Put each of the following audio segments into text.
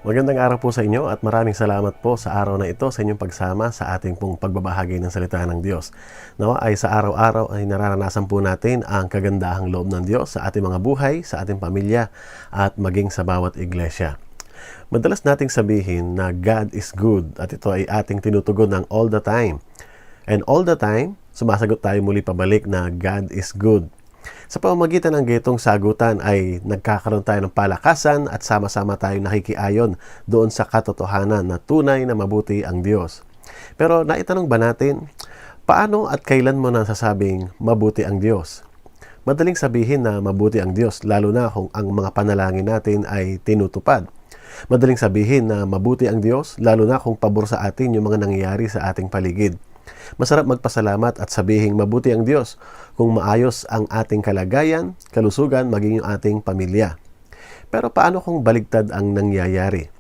Magandang araw po sa inyo at maraming salamat po sa araw na ito sa inyong pagsama sa ating pong pagbabahagi ng salita ng Diyos. Nawa ay sa araw-araw ay nararanasan po natin ang kagandahang loob ng Diyos sa ating mga buhay, sa ating pamilya at maging sa bawat iglesia. Madalas nating sabihin na God is good at ito ay ating tinutugon ng all the time. And all the time, sumasagot tayo muli pabalik na God is good. Sa pamamagitan ng gitong sagutan ay nagkakaroon tayo ng palakasan at sama-sama tayong nakikiayon doon sa katotohanan na tunay na mabuti ang Diyos. Pero naitanong ba natin, paano at kailan mo nasasabing mabuti ang Diyos? Madaling sabihin na mabuti ang Diyos lalo na kung ang mga panalangin natin ay tinutupad. Madaling sabihin na mabuti ang Diyos lalo na kung pabor sa atin yung mga nangyayari sa ating paligid. Masarap magpasalamat at sabihing mabuti ang Diyos kung maayos ang ating kalagayan, kalusugan, maging yung ating pamilya. Pero paano kung baligtad ang nangyayari?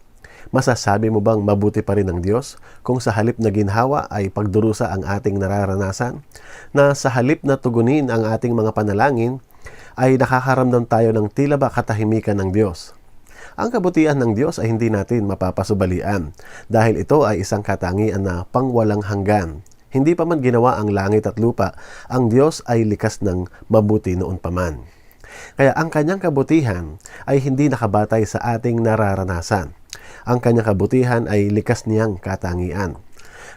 Masasabi mo bang mabuti pa rin ang Diyos kung sa halip na ginhawa ay pagdurusa ang ating nararanasan? Na sa halip na tugunin ang ating mga panalangin ay nakakaramdam tayo ng tila ba katahimikan ng Diyos? Ang kabutihan ng Diyos ay hindi natin mapapasubalian dahil ito ay isang katangian na pangwalang hanggan. Hindi pa man ginawa ang langit at lupa, ang Diyos ay likas ng mabuti noon pa man. Kaya ang kanyang kabutihan ay hindi nakabatay sa ating nararanasan. Ang kanyang kabutihan ay likas niyang katangian.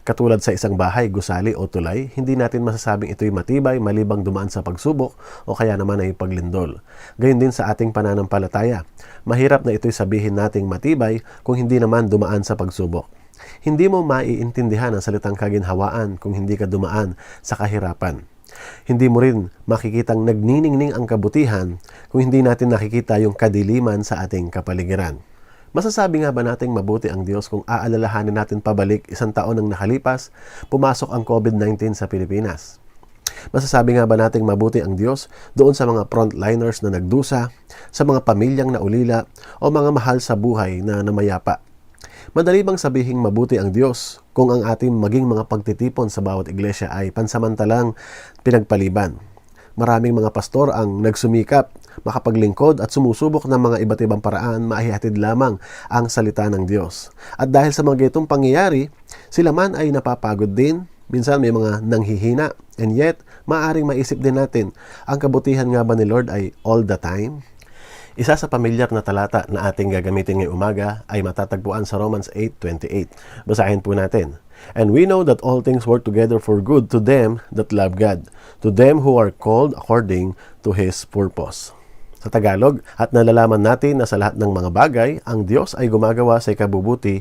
Katulad sa isang bahay, gusali o tulay, hindi natin masasabing ito'y matibay malibang dumaan sa pagsubok o kaya naman ay paglindol. Gayon din sa ating pananampalataya. Mahirap na ito'y sabihin nating matibay kung hindi naman dumaan sa pagsubok. Hindi mo maiintindihan ang salitang kaginhawaan kung hindi ka dumaan sa kahirapan. Hindi mo rin makikitang nagniningning ang kabutihan kung hindi natin nakikita yung kadiliman sa ating kapaligiran. Masasabi nga ba nating mabuti ang Diyos kung aalalahanin natin pabalik 1 taon nang nakalipas, pumasok ang COVID-19 sa Pilipinas? Masasabi nga ba nating mabuti ang Diyos doon sa mga frontliners na nagdusa, sa mga pamilyang naulila o mga mahal sa buhay na namayapa? Madali bang sabihing mabuti ang Diyos kung ang ating maging mga pagtitipon sa bawat iglesia ay pansamantalang pinagpaliban? Maraming mga pastor ang nagsumikap, makapaglingkod at sumusubok ng mga iba't ibang paraan maihatid lamang ang salita ng Diyos. At dahil sa mga ganitong pangyayari, sila man ay napapagod din, minsan may mga nanghihina, and yet, maaaring maisip din natin, ang kabutihan nga ba ni Lord ay all the time? Isa sa pamilyar na talata na ating gagamitin ngayong umaga ay matatagpuan sa Romans 8:28. Basahin po natin. And we know that all things work together for good to them that love God, to them who are called according to His purpose. Sa Tagalog, at nalalaman natin na sa lahat ng mga bagay, ang Diyos ay gumagawa sa ikabubuti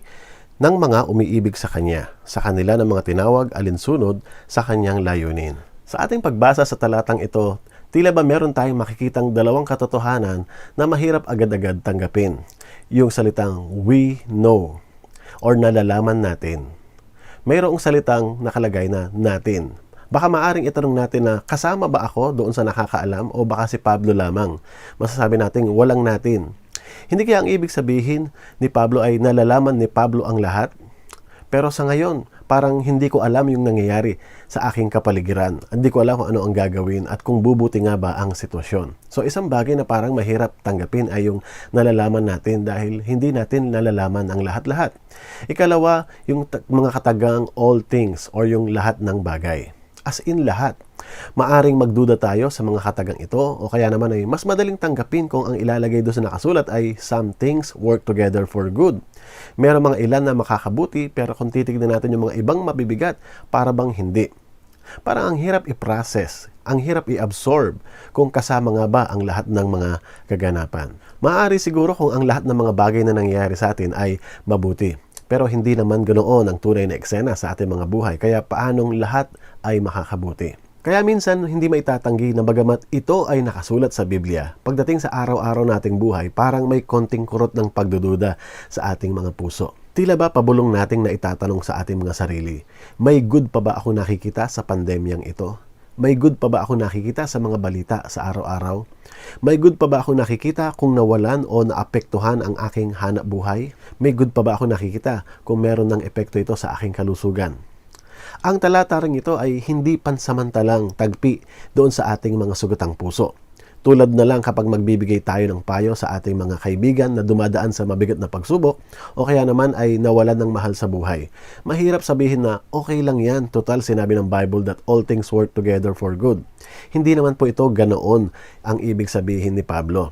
ng mga umiibig sa Kanya, sa kanila ng mga tinawag alinsunod sa Kanyang layunin. Sa ating pagbasa sa talatang ito, tila ba meron tayong makikitang dalawang katotohanan na mahirap agad-agad tanggapin. Yung salitang we know or nalalaman natin. Mayroong salitang nakalagay na natin. Baka maaring itanong natin na kasama ba ako doon sa nakakaalam o baka si Pablo lamang? Masasabi natin walang natin. Hindi kaya ang ibig sabihin ni Pablo ay nalalaman ni Pablo ang lahat? Pero sa ngayon, parang hindi ko alam yung nangyayari sa aking kapaligiran. Hindi ko alam kung ano ang gagawin at kung bubuti nga ba ang sitwasyon. So isang bagay na parang mahirap tanggapin ay yung nalalaman natin dahil hindi natin nalalaman ang lahat-lahat. Ikalawa, yung mga katagang all things or yung lahat ng bagay. As in lahat. Maaring magduda tayo sa mga katagang ito o kaya naman ay mas madaling tanggapin kung ang ilalagay doon sa nakasulat ay some things work together for good. Meron mga ilan na makakabuti pero kung titignan natin yung mga ibang mabibigat, para bang hindi. Parang ang hirap i-process, ang hirap i-absorb kung kasama nga ba ang lahat ng mga kaganapan. Maaari siguro kung ang lahat ng mga bagay na nangyayari sa atin ay mabuti. Pero hindi naman ganoon ang tunay na eksena sa ating mga buhay. Kaya paanong lahat ay makakabuti? Kaya minsan hindi maitatanggi na bagamat ito ay nakasulat sa Biblia, pagdating sa araw-araw nating buhay, parang may konting kurot ng pagdududa sa ating mga puso. Tila ba pabulong nating na itatanong sa ating mga sarili, may good pa ba ako nakikita sa pandemyang ito? May good pa ba ako nakikita sa mga balita sa araw-araw? May good pa ba ako nakikita kung nawalan o naapektuhan ang aking hanap buhay? May good pa ba ako nakikita kung meron ng epekto ito sa aking kalusugan? Ang talata ring ito ay hindi pansamantalang tagpi doon sa ating mga sugatang puso. Tulad na lang kapag magbibigay tayo ng payo sa ating mga kaibigan na dumadaan sa mabigat na pagsubok o kaya naman ay nawalan ng mahal sa buhay. Mahirap sabihin na okay lang yan, total sinabi ng Bible that all things work together for good. Hindi naman po ito ganoon ang ibig sabihin ni Pablo.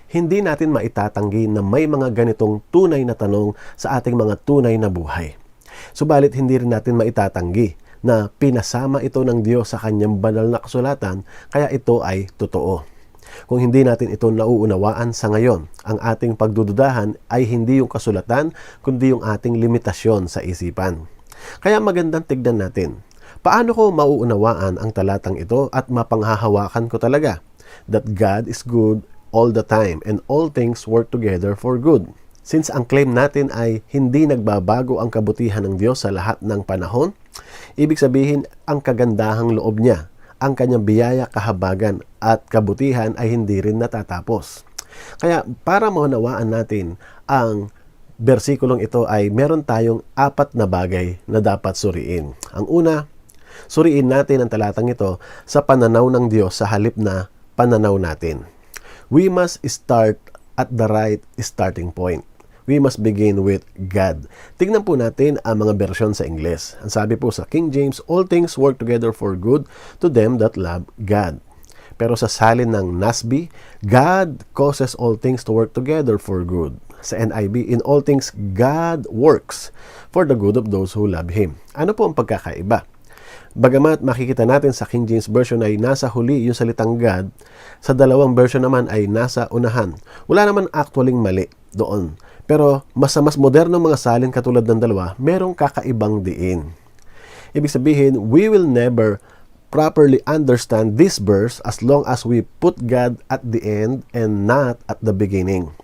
Hindi natin maitatanggi na may mga ganitong tunay na tanong sa ating mga tunay na buhay. Subalit hindi rin natin maitatanggi na pinasama ito ng Diyos sa kanyang banal na kasulatan, kaya ito ay totoo. Kung hindi natin ito nauunawaan sa ngayon, ang ating pagdududahan ay hindi yung kasulatan, kundi yung ating limitasyon sa isipan. Kaya magandang tignan natin, paano ko mauunawaan ang talatang ito at mapanghahawakan ko talaga? That God is good all the time and all things work together for good. Since ang claim natin ay hindi nagbabago ang kabutihan ng Diyos sa lahat ng panahon, ibig sabihin ang kagandahang loob niya, ang kanyang biyaya, kahabagan at kabutihan ay hindi rin natatapos. Kaya para maunawaan natin ang bersikulong ito ay meron tayong 4 na bagay na dapat suriin. Ang una, suriin natin ang talatang ito sa pananaw ng Diyos sa halip na pananaw natin. We must start at the right starting point. We must begin with God. Tignan po natin ang mga bersyon sa Ingles. Ang sabi po sa King James, all things work together for good to them that love God. Pero sa salin ng NASB, God causes all things to work together for good. Sa NIV, in all things God works for the good of those who love Him. Ano po ang pagkakaiba? Bagamat makikita natin sa King James Version ay nasa huli yung salitang God, sa dalawang version naman ay nasa unahan. Wala naman actualing mali doon. Pero mas modernong mga salin katulad ng dalawa, merong kakaibang diin. Ibig sabihin, we will never properly understand this verse as long as we put God at the end and not at the beginning.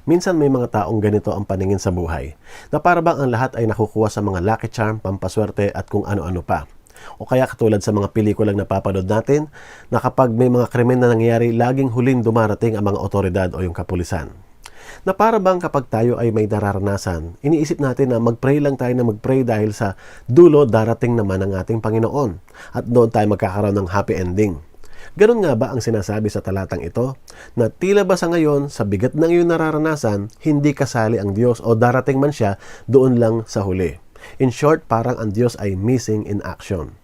Minsan may mga taong ganito ang paningin sa buhay, na para bang ang lahat ay nakukuha sa mga lucky charm, pampaswerte at kung ano-ano pa. O kaya katulad sa mga pelikulang napapanood natin, na kapag may mga krimen na nangyayari, laging huling dumarating ang mga otoridad o yung kapulisan. Na para bang kapag tayo ay may nararanasan, iniisip natin na mag-pray lang tayo na mag-pray dahil sa dulo darating naman ang ating Panginoon at doon tayo magkakaroon ng happy ending. Ganun nga ba ang sinasabi sa talatang ito? Na tila ba sa ngayon, sa bigat ng iyong nararanasan, hindi kasali ang Diyos o darating man siya doon lang sa huli. In short, parang ang Diyos ay missing in action.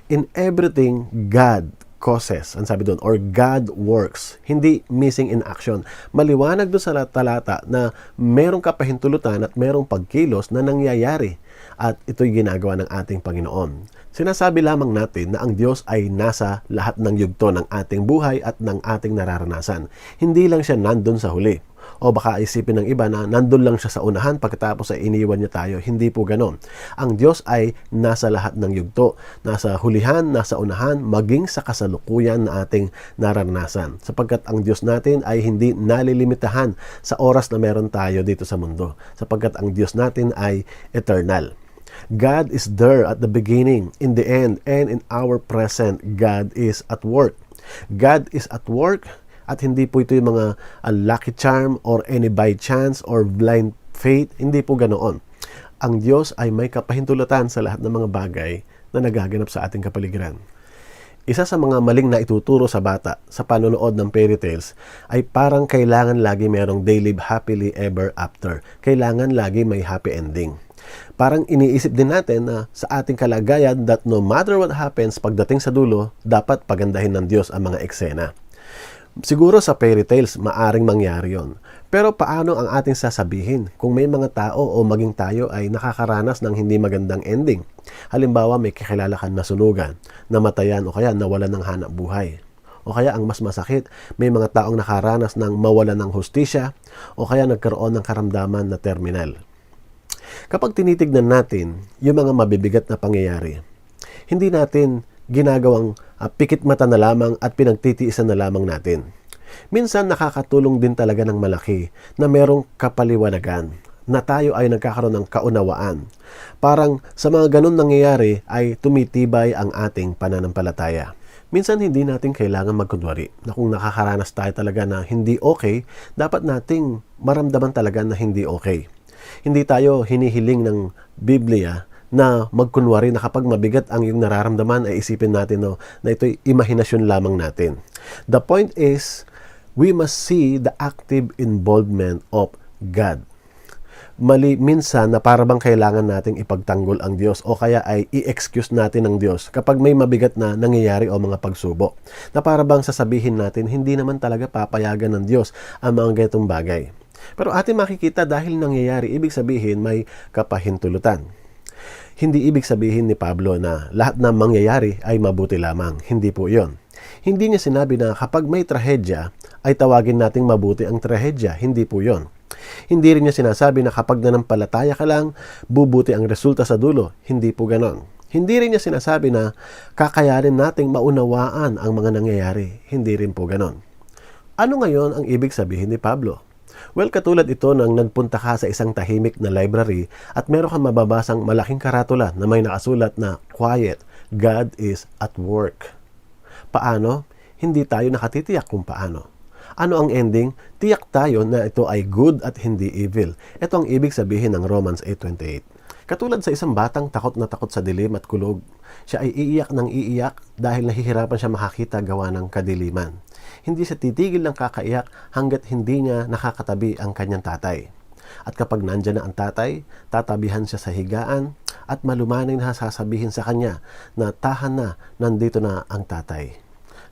In everything, God causes, ang sabi doon, or God works, hindi missing in action. Maliwanag doon sa talata na merong kapahintulutan at merong pagkilos na nangyayari at ito'y ginagawa ng ating Panginoon. Sinasabi lamang natin na ang Diyos ay nasa lahat ng yugto ng ating buhay at ng ating nararanasan. Hindi lang siya nandun sa huli. O baka isipin ng iba na nandun lang siya sa unahan pagkatapos ay iniwan niya tayo. Hindi po ganon. Ang Diyos ay nasa lahat ng yugto. Nasa hulihan, nasa unahan, maging sa kasalukuyan na ating naranasan. Sapagkat ang Diyos natin ay hindi nalilimitahan sa oras na meron tayo dito sa mundo. Sapagkat ang Diyos natin ay eternal. God is there at the beginning, in the end, and in our present, God is at work. God is at work. At hindi po ito yung mga lucky charm or any by chance or blind faith. Hindi po ganoon. Ang Diyos ay may kapahintulutan sa lahat ng mga bagay na nagaganap sa ating kapaligiran. Isa sa mga maling na ituturo sa bata sa panonood ng fairy tales ay parang kailangan lagi merong they live happily ever after. Kailangan lagi may happy ending. Parang iniisip din natin na sa ating kalagayan that no matter what happens, pagdating sa dulo, dapat pagandahin ng Diyos ang mga eksena. Siguro sa fairy tales, maaring mangyari yon. Pero paano ang ating sasabihin kung may mga tao o maging tayo ay nakakaranas ng hindi magandang ending? Halimbawa, may kakilala kang nasunugan, namatayan o kaya nawalan ng hanap buhay. O kaya ang mas masakit, may mga taong nakaranas ng mawalan ng hustisya o kaya nagkaroon ng karamdaman na terminal. Kapag tinitignan natin yung mga mabibigat na pangyayari, hindi natin ginagawang pikit mata na lamang at pinagtitiisan na lamang natin. Minsan nakakatulong din talaga ng malaki na merong kapaliwanagan, na tayo ay nagkakaroon ng kaunawaan. Parang sa mga ganun nangyayari ay tumitibay ang ating pananampalataya. Minsan hindi natin kailangan magkunwari na kung nakakaranas tayo talaga na hindi okay, dapat nating maramdaman talaga na hindi okay. Hindi tayo hinihiling ng Biblia na magkunwari na kapag mabigat ang iyong nararamdaman ay isipin natin na ito'y imahinasyon lamang natin. The point is, we must see the active involvement of God. Mali minsan na para bang kailangan nating ipagtanggol ang Diyos o kaya ay i-excuse natin ang Diyos kapag may mabigat na nangyayari o mga pagsubok. Na para bang sasabihin natin hindi naman talaga papayagan ng Diyos ang mga ganitong bagay. Pero ating makikita dahil nangyayari, ibig sabihin may kapahintulutan. Hindi ibig sabihin ni Pablo na lahat ng mangyayari ay mabuti lamang. Hindi po yon. Hindi niya sinabi na kapag may trahedya ay tawagin nating mabuti ang trahedya. Hindi po yon. Hindi rin niya sinasabi na kapag nanampalataya ka lang, bubuti ang resulta sa dulo. Hindi po ganon. Hindi rin niya sinasabi na kakayanin nating maunawaan ang mga nangyayari. Hindi rin po ganon. Ano ngayon ang ibig sabihin ni Pablo? Well, katulad ito nang nagpunta ka sa isang tahimik na library at meron kang mababasang malaking karatula na may nakasulat na quiet, God is at work. Paano? Hindi tayo nakatitiyak kung paano. Ano ang ending? Tiyak tayo na ito ay good at hindi evil. Ito ang ibig sabihin ng Romans 8:28. Katulad sa isang batang takot na takot sa dilim at kulog, siya ay iiyak ng iiyak dahil nahihirapan siya makakita gawa ng kadiliman. Hindi siya titigil ng kakaiyak hanggat hindi niya nakakatabi ang kanyang tatay. At kapag nandyan na ang tatay, tatabihan siya sa higaan at malumanay na sasabihin sa kanya na tahan na, nandito na ang tatay.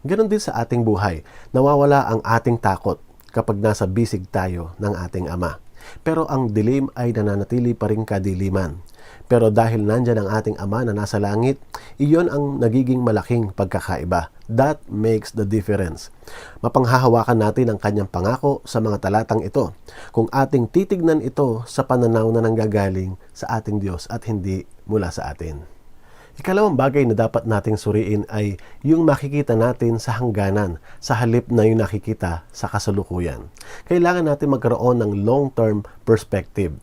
Ganon din sa ating buhay, nawawala ang ating takot kapag nasa bisig tayo ng ating Ama. Pero ang dilim ay nananatili pa rin kadiliman. Pero dahil nandyan ang ating Ama na nasa langit, iyon ang nagiging malaking pagkakaiba. That makes the difference. Mapanghahawakan natin ang kanyang pangako sa mga talatang ito kung ating titignan ito sa pananaw na nanggagaling sa ating Diyos at hindi mula sa atin. Ikalawang bagay na dapat nating suriin ay yung makikita natin sa hangganan sa halip na yung nakikita sa kasalukuyan. Kailangan natin magkaroon ng long-term perspective.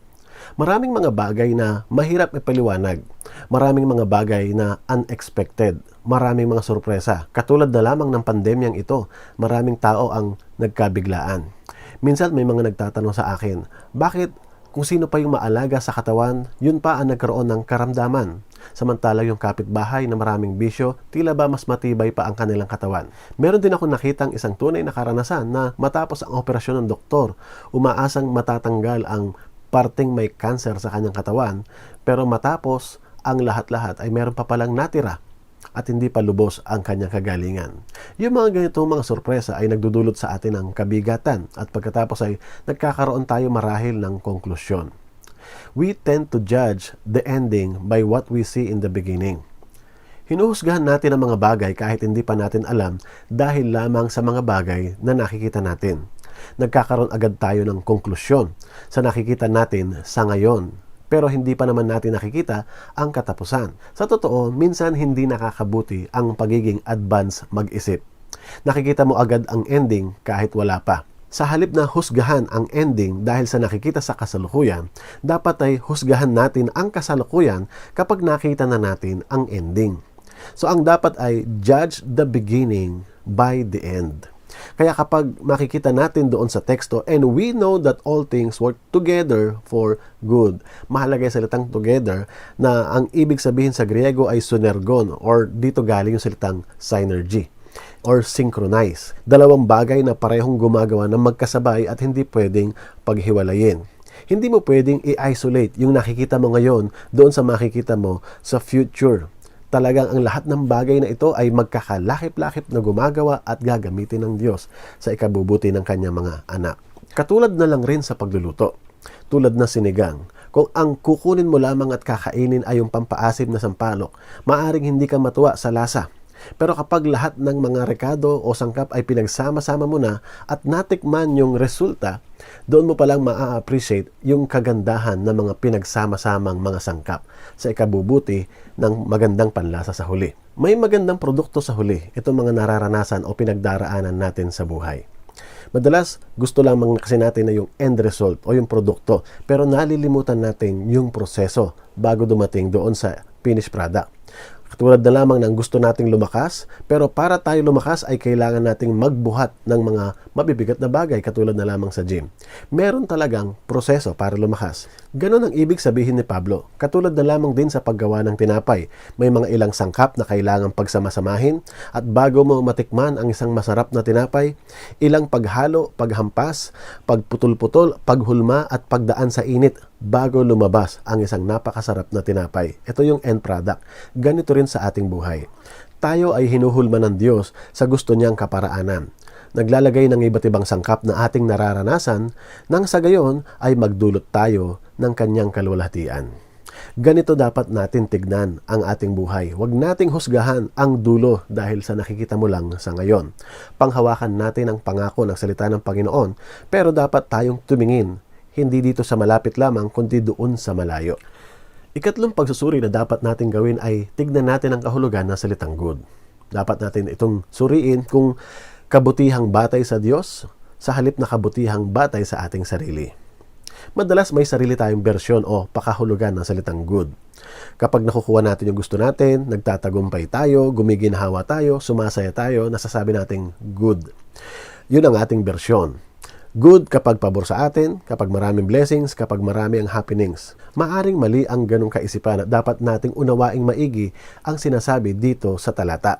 Maraming mga bagay na mahirap ipaliwanag. Maraming mga bagay na unexpected. Maraming mga sorpresa. Katulad na lamang ng pandemyang ito, maraming tao ang nagkabiglaan. Minsan may mga nagtatanong sa akin, bakit kung sino pa yung maalaga sa katawan, yun pa ang nagkaroon ng karamdaman? Samantala yung kapitbahay na maraming bisyo, tila ba mas matibay pa ang kanilang katawan. Meron din ako nakitang isang tunay na karanasan na matapos ang operasyon ng doktor, umaasang matatanggal ang parteng may cancer sa kanyang katawan, pero matapos ang lahat-lahat ay meron pa palang natira at hindi pa lubos ang kanyang kagalingan. Yung mga ganitong mga sorpresa ay nagdudulot sa atin ng kabigatan at pagkatapos ay nagkakaroon tayo marahil ng konklusyon. We tend to judge the ending by what we see in the beginning. Hinuhusgahan natin ang mga bagay kahit hindi pa natin alam dahil lamang sa mga bagay na nakikita natin. Nagkakaroon agad tayo ng konklusyon sa nakikita natin sa ngayon, pero hindi pa naman natin nakikita ang katapusan. Sa totoo, minsan hindi nakakabuti ang pagiging advance mag-isip. Nakikita mo agad ang ending kahit wala pa. Sa halip na husgahan ang ending dahil sa nakikita sa kasalukuyan, dapat ay husgahan natin ang kasalukuyan kapag nakita na natin ang ending. So ang dapat ay judge the beginning by the end. Kaya kapag makikita natin doon sa teksto, and we know that all things work together for good. Mahalaga yung salitang together na ang ibig sabihin sa Griego ay synergon or dito galing yung salitang synergy or synchronize. Dalawang bagay na parehong gumagawa ng magkasabay at hindi pwedeng paghiwalayin. Hindi mo pwedeng i-isolate yung nakikita mo ngayon doon sa makikita mo sa future. Talagang ang lahat ng bagay na ito ay magkakalakip-lakip na gumagawa at gagamitin ng Diyos sa ikabubuti ng kanyang mga anak. Katulad na lang rin sa pagluluto. Tulad na sinigang. Kung ang kukunin mo lamang at kakainin ay yung pampaasim na sampalok, maaring hindi ka matuwa sa lasa. Pero kapag lahat ng mga rekado o sangkap ay pinagsama-sama mo na at natikman yung resulta, doon mo palang maa-appreciate yung kagandahan ng mga pinagsama-samang mga sangkap sa ikabubuti ng magandang panlasa sa huli. May magandang produkto sa huli, itong mga nararanasan o pinagdaraanan natin sa buhay. Madalas, gusto lamang kasi natin na yung end result o yung produkto, pero nalilimutan natin yung proseso bago dumating doon sa finished product. Katulad na lamang ng gusto nating lumakas, pero para tayo lumakas ay kailangan nating magbuhat ng mga mabibigat na bagay katulad na lamang sa gym. Meron talagang proseso para lumakas. Ganon ang ibig sabihin ni Pablo. Katulad na lamang din sa paggawa ng tinapay. May mga ilang sangkap na kailangang pagsamasamahin at bago mo matikman ang isang masarap na tinapay, ilang paghalo, paghampas, pagputol-putol, paghulma at pagdaan sa init bago lumabas ang isang napakasarap na tinapay. Ito yung end product. Ganito rin sa ating buhay. Tayo ay hinuhulma ng Diyos sa gusto niyang kaparaanan. Naglalagay ng iba't ibang sangkap na ating nararanasan nang sa gayon ay magdulot tayo ng kanyang kaluwalhatian. Ganito dapat natin tignan ang ating buhay. Huwag nating husgahan ang dulo dahil sa nakikita mo lang sa ngayon. Panghawakan natin ang pangako ng salita ng Panginoon, pero dapat tayong tumingin, hindi dito sa malapit lamang, kundi doon sa malayo. Ikatlong pagsusuri na dapat natin gawin ay tignan natin ang kahulugan ng salitang good. Dapat natin itong suriin kung kabutihang batay sa Diyos sa halip na kabutihang batay sa ating sarili. Madalas may sarili tayong bersyon o pakahulugan ng salitang good. Kapag nakukuha natin yung gusto natin, nagtatagumpay tayo, gumiginhawa tayo, sumasaya tayo, nasasabi nating good. Yun ang ating bersyon. Good kapag pabor sa atin, kapag maraming blessings, kapag marami ang happenings. Maaring mali ang ganong kaisipan at dapat nating unawaing maigi ang sinasabi dito sa talata.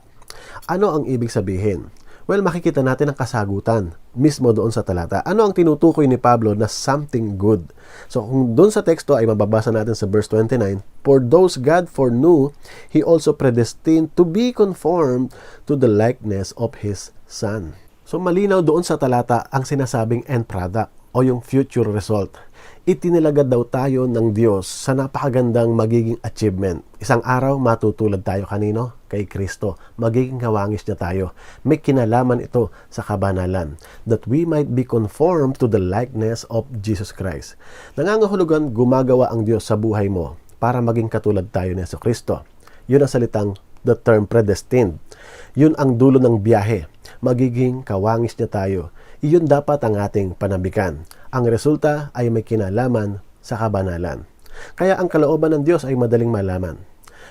Ano ang ibig sabihin? Well, makikita natin ang kasagutan mismo doon sa talata. Ano ang tinutukoy ni Pablo na something good? So kung doon sa teksto ay mababasa natin sa verse 29, For those God foreknew, He also predestined to be conformed to the likeness of His Son. So malinaw doon sa talata ang sinasabing end product o yung future result. Itinilagad daw tayo ng Diyos sa napakagandang magiging achievement. Isang araw matutulad tayo kanino? Kay Kristo. Magiging kawangis niya tayo. May kinalaman ito sa kabanalan. That we might be conformed to the likeness of Jesus Christ. Nangangahulugan gumagawa ang Diyos sa buhay mo para maging katulad tayo ni Kristo. Yun ang salitang the term predestined. Yun ang dulo ng biyahe. Magiging kawangis niya tayo. Iyon dapat ang ating panambikan. Ang resulta ay may kinalaman sa kabanalan. Kaya ang kalooban ng Diyos ay madaling malaman.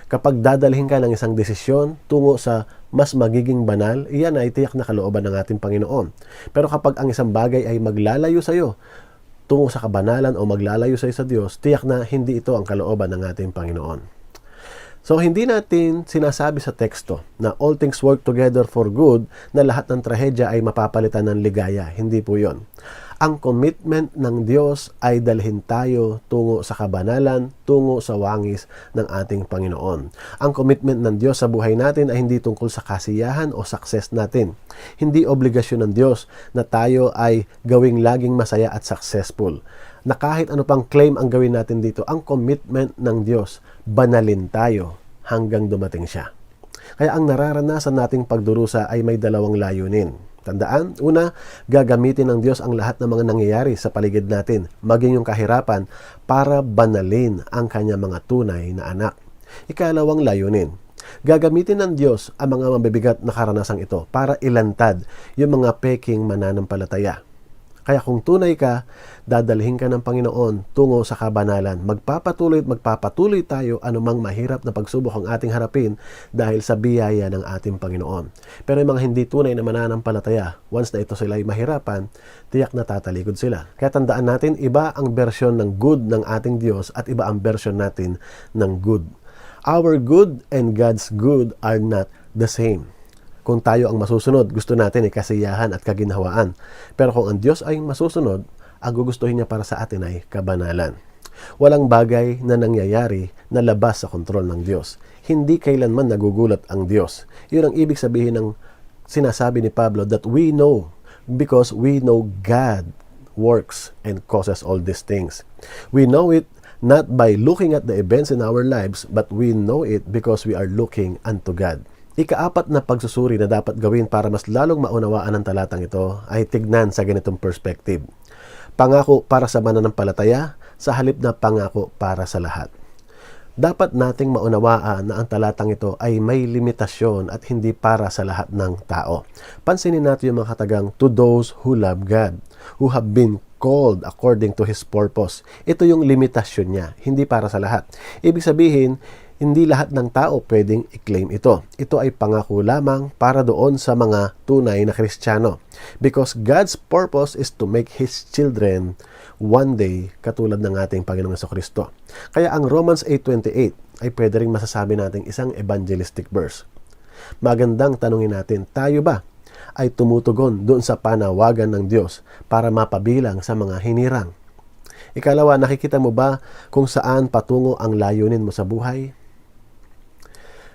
Kapag dadalhin ka ng isang desisyon tungo sa mas magiging banal, iyan ay tiyak na kalooban ng ating Panginoon. Pero kapag ang isang bagay ay maglalayo sa iyo tungo sa kabanalan o maglalayo sa iyo sa Diyos, tiyak na hindi ito ang kalooban ng ating Panginoon. So, hindi natin sinasabi sa teksto na all things work together for good, na lahat ng trahedya ay mapapalitan ng ligaya. Hindi po yon. Ang commitment ng Diyos ay dalhin tayo tungo sa kabanalan, tungo sa wangis ng ating Panginoon. Ang commitment ng Diyos sa buhay natin ay hindi tungkol sa kasiyahan o success natin. Hindi obligasyon ng Diyos na tayo ay gawing laging masaya at successful. Na kahit ano pang claim ang gawin natin dito, ang commitment ng Diyos, banalin tayo hanggang dumating siya. Kaya ang nararanasan nating pagdurusa ay may dalawang layunin. Tandaan, una, gagamitin ng Diyos ang lahat ng mga nangyayari sa paligid natin, maging yung kahirapan, para banalin ang kanyang mga tunay na anak. Ikalawang layunin, gagamitin ng Diyos ang mga mabibigat na karanasang ito para ilantad yung mga peking mananampalataya. Kaya kung tunay ka, dadalhin ka ng Panginoon tungo sa kabanalan. Magpapatuloy at magpapatuloy tayo anumang mahirap na pagsubok ang ating harapin dahil sa biyaya ng ating Panginoon. Pero yung mga hindi tunay na mananampalataya, once na ito sila ay mahirapan, tiyak na tatalikod sila. Kaya tandaan natin, iba ang bersyon ng good ng ating Diyos at iba ang bersyon natin ng good. Our good and God's good are not the same. Kung tayo ang masusunod, gusto natin ay kasiyahan at kaginhawaan. Pero kung ang Diyos ay masusunod, ang gugustuhin niya para sa atin ay kabanalan. Walang bagay na nangyayari na labas sa kontrol ng Diyos. Hindi kailanman nagugulat ang Diyos. Yun ang ibig sabihin ng sinasabi ni Pablo, that we know because we know God works and causes all these things. We know it not by looking at the events in our lives, but we know it because we are looking unto God. Ikaapat na pagsusuri na dapat gawin para mas lalong maunawaan ang talatang ito ay tignan sa ganitong perspective. Pangako para sa mananampalataya sa halip na pangako para sa lahat. Dapat nating maunawaan na ang talatang ito ay may limitasyon at hindi para sa lahat ng tao. Pansinin natin yung mga katagang, to those who love God, who have been called according to His purpose. Ito yung limitasyon niya, hindi para sa lahat. Ibig sabihin, Hindi lahat ng tao pwedeng i-claim ito. Ito ay pangako lamang para doon sa mga tunay na Kristiyano. Because God's purpose is to make His children one day katulad ng ating Panginoong Jesucristo. Kaya ang Romans 8:28 ay pwede ring masasabi nating isang evangelistic verse. Magandang tanungin natin, tayo ba ay tumutugon doon sa panawagan ng Diyos para mapabilang sa mga hinirang? Ikalawa, nakikita mo ba kung saan patungo ang layunin mo sa buhay?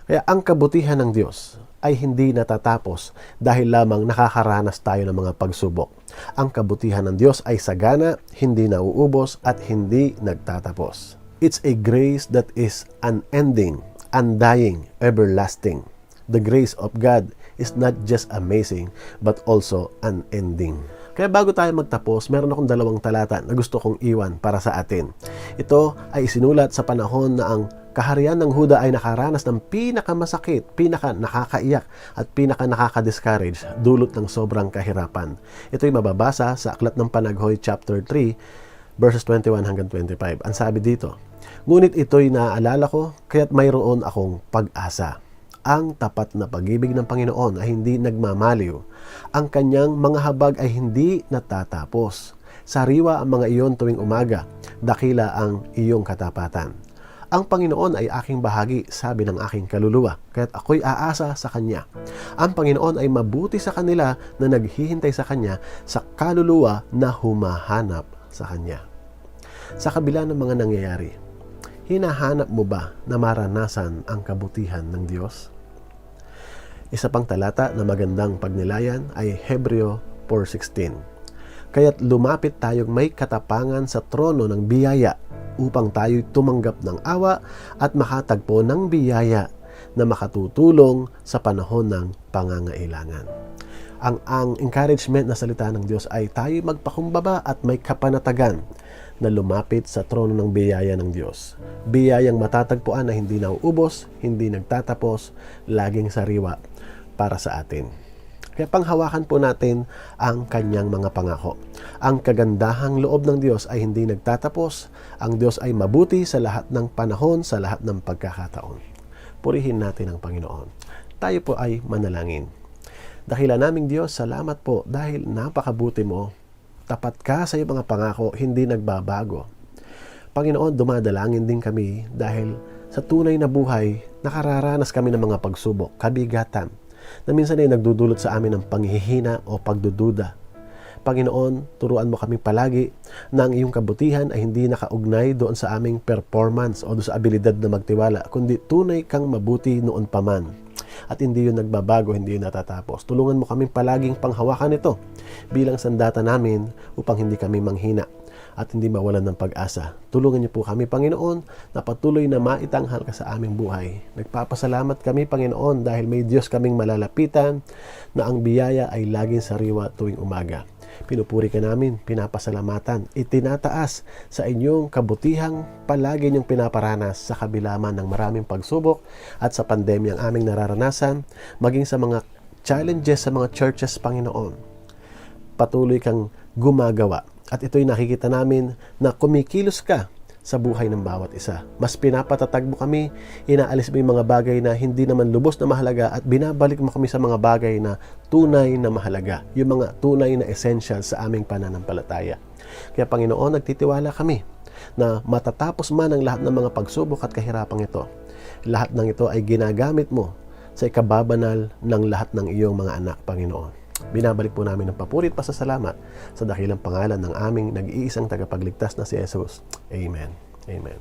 Kaya ang kabutihan ng Diyos ay hindi natatapos dahil lamang nakakaranas tayo ng mga pagsubok. Ang kabutihan ng Diyos ay sagana, hindi nauubos at hindi nagtatapos. It's a grace that is unending, undying, everlasting. The grace of God is not just amazing, but also unending. Kaya bago tayo magtapos, meron akong 2 talata na gusto kong iwan para sa atin. Ito ay isinulat sa panahon na ang kaharian ng Huda ay nakaranas ng pinakamasakit, pinaka-nakakaiyak at pinaka-nakaka-discourage dulot ng sobrang kahirapan. Ito ay mababasa sa Aklat ng Panaghoy chapter 3 verses 21 hanggang 25. Ang sabi dito, "Ngunit ito'y naaalala ko, kaya't mayroon akong pag-asa. Ang tapat na pag-ibig ng Panginoon ay hindi nagmamaliw. Ang kanyang mga habag ay hindi natatapos. Sariwa ang mga iyon tuwing umaga, dakila ang iyong katapatan. Ang Panginoon ay aking bahagi, sabi ng aking kaluluwa, kaya't ako'y aasa sa Kanya. Ang Panginoon ay mabuti sa kanila na naghihintay sa Kanya, sa kaluluwa na humahanap sa Kanya." Sa kabila ng mga nangyayari, hinahanap mo ba na maranasan ang kabutihan ng Diyos? Isa pang talata na magandang pagnilayan ay Hebreo 4:16. "Kaya't lumapit tayong may katapangan sa trono ng biyaya upang tayo'y tumanggap ng awa at makatagpo ng biyaya na makatutulong sa panahon ng pangangailangan." Ang encouragement na salita ng Diyos ay tayo'y magpakumbaba at may kapanatagan na lumapit sa trono ng biyaya ng Diyos. Biyayang matatagpuan na hindi nauubos, hindi nagtatapos, laging sariwa para sa atin. Kaya panghawakan po natin ang kanyang mga pangako. Ang kagandahang loob ng Diyos ay hindi nagtatapos. Ang Diyos ay mabuti sa lahat ng panahon, sa lahat ng pagkakataon. Purihin natin ang Panginoon. Tayo po ay manalangin. Dakilan naming Diyos, salamat po dahil napakabuti mo. Tapat ka sa iyong mga pangako, hindi nagbabago. Panginoon, dumadalangin din kami dahil sa tunay na buhay, nakararanas kami ng mga pagsubok, kabigatan, na minsan ay nagdudulot sa amin ng panghihina o pagdududa. Panginoon, turuan mo kami palagi na ang iyong kabutihan ay hindi nakaugnay doon sa aming performance o doon sa abilidad na magtiwala, kundi tunay kang mabuti noon pa man. At hindi yun nagbabago, hindi yun natatapos. Tulungan mo kaming palaging panghawakan ito bilang sandata namin upang hindi kami manghina at hindi mawalan ng pag-asa. Tulungan niyo po kami, Panginoon, na patuloy na maitanghal ka sa aming buhay. Nagpapasalamat kami, Panginoon, dahil may Diyos kaming malalapitan na ang biyaya ay laging sariwa tuwing umaga. Pinupuri ka namin, pinapasalamatan, itinataas sa inyong kabutihang palagi niyong pinaparanas sa kabila man ng maraming pagsubok at sa pandemyang aming nararanasan, maging sa mga challenges sa mga churches, Panginoon. Patuloy kang gumagawa at ito'y nakikita namin na kumikilos ka sa buhay ng bawat isa. Mas pinapatatag mo kami, inaalis mo yung mga bagay na hindi naman lubos na mahalaga at binabalik mo kami sa mga bagay na tunay na mahalaga, yung mga tunay na essential sa aming pananampalataya. Kaya Panginoon, nagtitiwala kami na matatapos man ang lahat ng mga pagsubok at kahirapang ito. Lahat ng ito ay ginagamit mo sa ikababanal ng lahat ng iyong mga anak, Panginoon. Binabalik po namin ng papuri at pasasalamat sa dakilang pangalan ng aming nag-iisang tagapagligtas na si Jesus. Amen. Amen.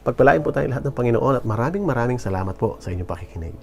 Pagpalain po tayo lahat ng Panginoon at maraming salamat po sa inyong pakikinig.